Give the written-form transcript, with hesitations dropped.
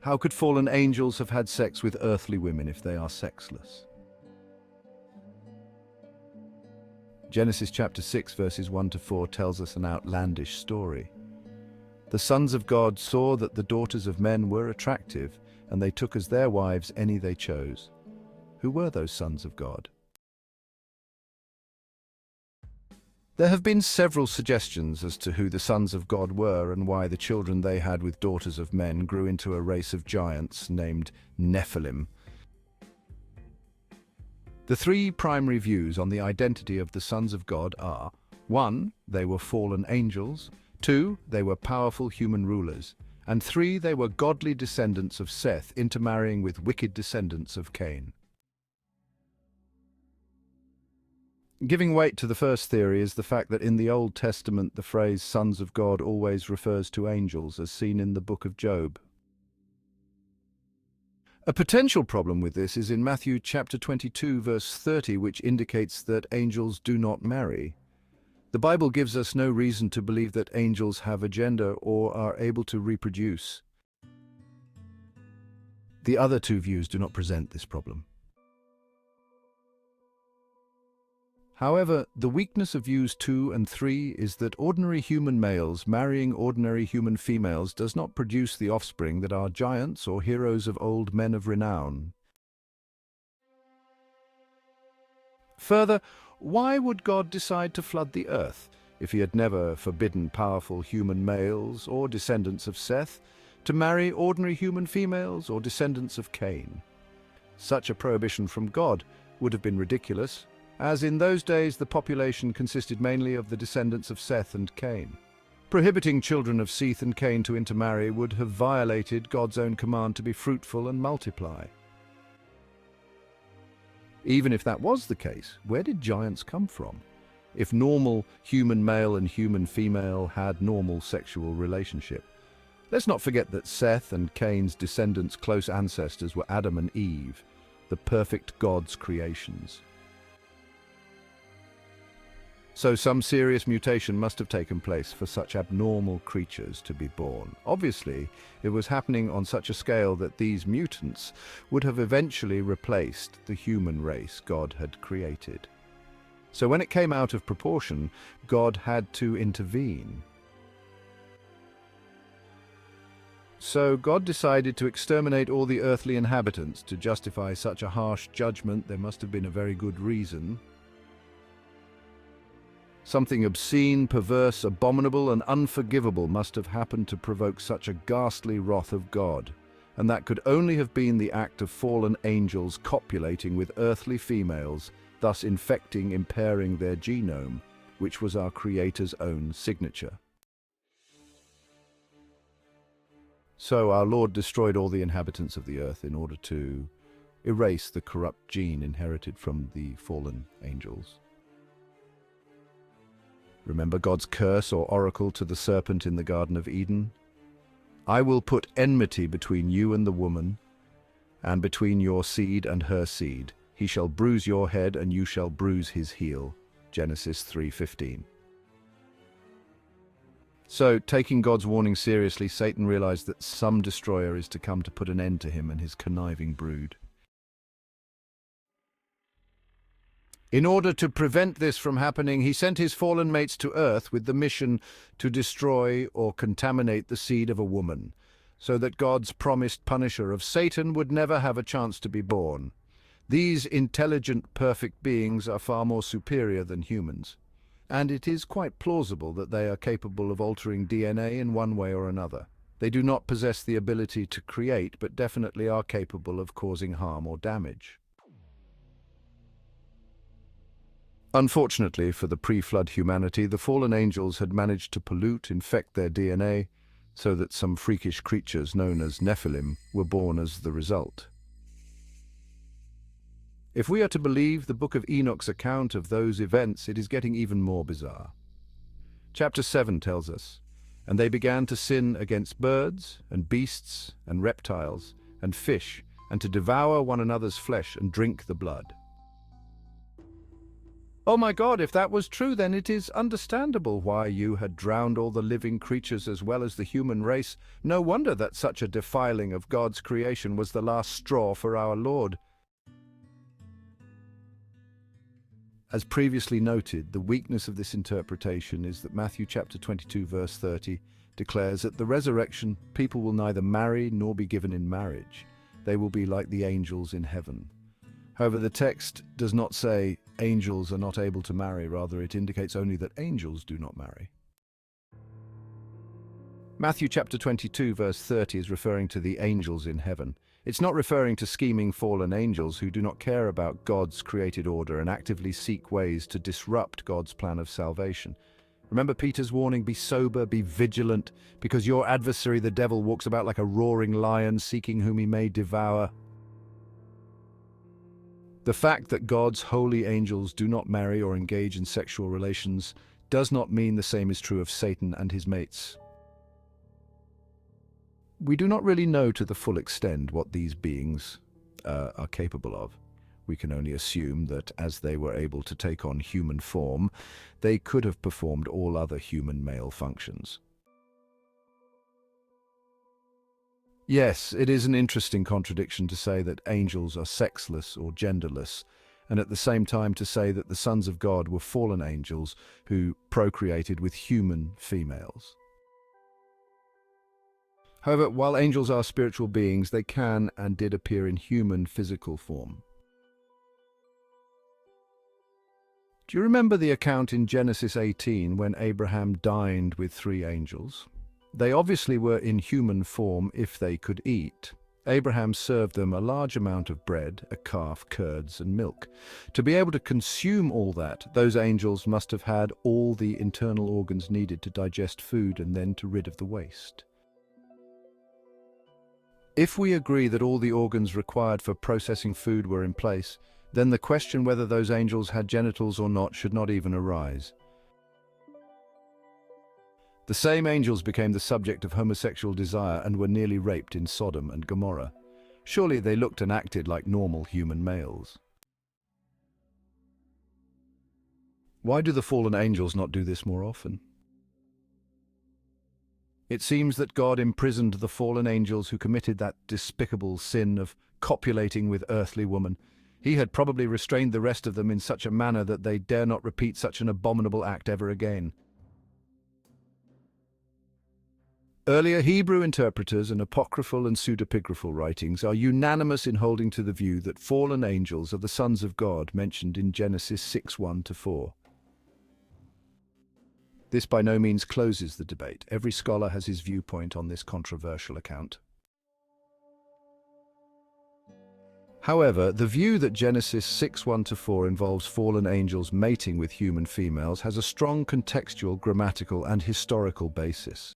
How could fallen angels have had sex with earthly women if they are sexless? Genesis chapter 6 verses 1 to 4 tells us an outlandish story. The sons of God saw that the daughters of men were attractive, and they took as their wives any they chose. Who were those sons of God? There have been several suggestions as to who the sons of God were and why the children they had with daughters of men grew into a race of giants named Nephilim. The three primary views on the identity of the sons of God are: 1. They were fallen angels; 2. They were powerful human rulers; and 3. They were godly descendants of Seth intermarrying with wicked descendants of Cain. Giving weight to the first theory is the fact that in the Old Testament the phrase sons of God always refers to angels, as seen in the book of Job. A potential problem with this is in Matthew chapter 22 verse 30, which indicates that angels do not marry. The Bible gives us no reason to believe that angels have a gender or are able to reproduce. The other two views do not present this problem. However, the weakness of views 2 and 3 is that ordinary human males marrying ordinary human females does not produce the offspring that are giants or heroes of old, men of renown. Further, why would God decide to flood the earth if he had never forbidden powerful human males or descendants of Seth to marry ordinary human females or descendants of Cain? Such a prohibition from God would have been ridiculous, as in those days the population consisted mainly of the descendants of Seth and Cain. Prohibiting children of Seth and Cain to intermarry would have violated God's own command to be fruitful and multiply. Even if that was the case, where did giants come from? If normal human male and human female had normal sexual relationship. Let's not forget that Seth and Cain's descendants' close ancestors were Adam and Eve, the perfect God's creations. So some serious mutation must have taken place for such abnormal creatures to be born. Obviously, it was happening on such a scale that these mutants would have eventually replaced the human race God had created. So when it came out of proportion, God had to intervene. So God decided to exterminate all the earthly inhabitants. To justify such a harsh judgment, there must have been a very good reason. Something obscene, perverse, abominable, and unforgivable must have happened to provoke such a ghastly wrath of God, and that could only have been the act of fallen angels copulating with earthly females, thus infecting, impairing their genome, which was our Creator's own signature. So our Lord destroyed all the inhabitants of the earth in order to erase the corrupt gene inherited from the fallen angels. Remember God's curse or oracle to the serpent in the Garden of Eden? I will put enmity between you and the woman, and between your seed and her seed. He shall bruise your head, and you shall bruise his heel. Genesis 3:15. So, taking God's warning seriously, Satan realized that some destroyer is to come to put an end to him and his conniving brood. In order to prevent this from happening, he sent his fallen mates to earth with the mission to destroy or contaminate the seed of a woman, so that God's promised punisher of Satan would never have a chance to be born. These intelligent, perfect beings are far more superior than humans, and it is quite plausible that they are capable of altering DNA in one way or another. They do not possess the ability to create, but definitely are capable of causing harm or damage. Unfortunately for the pre-flood humanity, the fallen angels had managed to pollute, infect their DNA, so that some freakish creatures known as Nephilim were born as the result. If we are to believe the book of Enoch's account of those events, it is getting even more bizarre. Chapter 7 tells us, "And they began to sin against birds, and beasts, and reptiles, and fish, and to devour one another's flesh and drink the blood." Oh my God, if that was true, then it is understandable why you had drowned all the living creatures as well as the human race. No wonder that such a defiling of God's creation was the last straw for our Lord. As previously noted, the weakness of this interpretation is that Matthew chapter 22 verse 30 declares at the resurrection people will neither marry nor be given in marriage. They will be like the angels in heaven. However, the text does not say angels are not able to marry, rather it indicates only that angels do not marry. Matthew chapter 22 verse 30 is referring to the angels in heaven. It's not referring to scheming fallen angels who do not care about God's created order and actively seek ways to disrupt God's plan of salvation. Remember Peter's warning, be sober, be vigilant, because your adversary the devil walks about like a roaring lion, seeking whom he may devour. The fact that God's holy angels do not marry or engage in sexual relations does not mean the same is true of Satan and his mates. We do not really know to the full extent what these beings are capable of. We can only assume that as they were able to take on human form, they could have performed all other human male functions. Yes, it is an interesting contradiction to say that angels are sexless or genderless, and at the same time to say that the sons of God were fallen angels who procreated with human females. However, while angels are spiritual beings, they can and did appear in human physical form. Do you remember the account in Genesis 18 when Abraham dined with 3 angels? They obviously were in human form if they could eat. Abraham served them a large amount of bread, a calf, curds, and milk. To be able to consume all that, those angels must have had all the internal organs needed to digest food and then to rid of the waste. If we agree that all the organs required for processing food were in place, then the question whether those angels had genitals or not should not even arise. The same angels became the subject of homosexual desire and were nearly raped in Sodom and Gomorrah. Surely they looked and acted like normal human males. Why do the fallen angels not do this more often? It seems that God imprisoned the fallen angels who committed that despicable sin of copulating with earthly woman. He had probably restrained the rest of them in such a manner that they dare not repeat such an abominable act ever again. Earlier Hebrew interpreters and apocryphal and pseudepigraphal writings are unanimous in holding to the view that fallen angels are the sons of God mentioned in Genesis 6:1-4. This by no means closes the debate. Every scholar has his viewpoint on this controversial account. However, the view that Genesis 6:1-4 involves fallen angels mating with human females has a strong contextual, grammatical, and historical basis.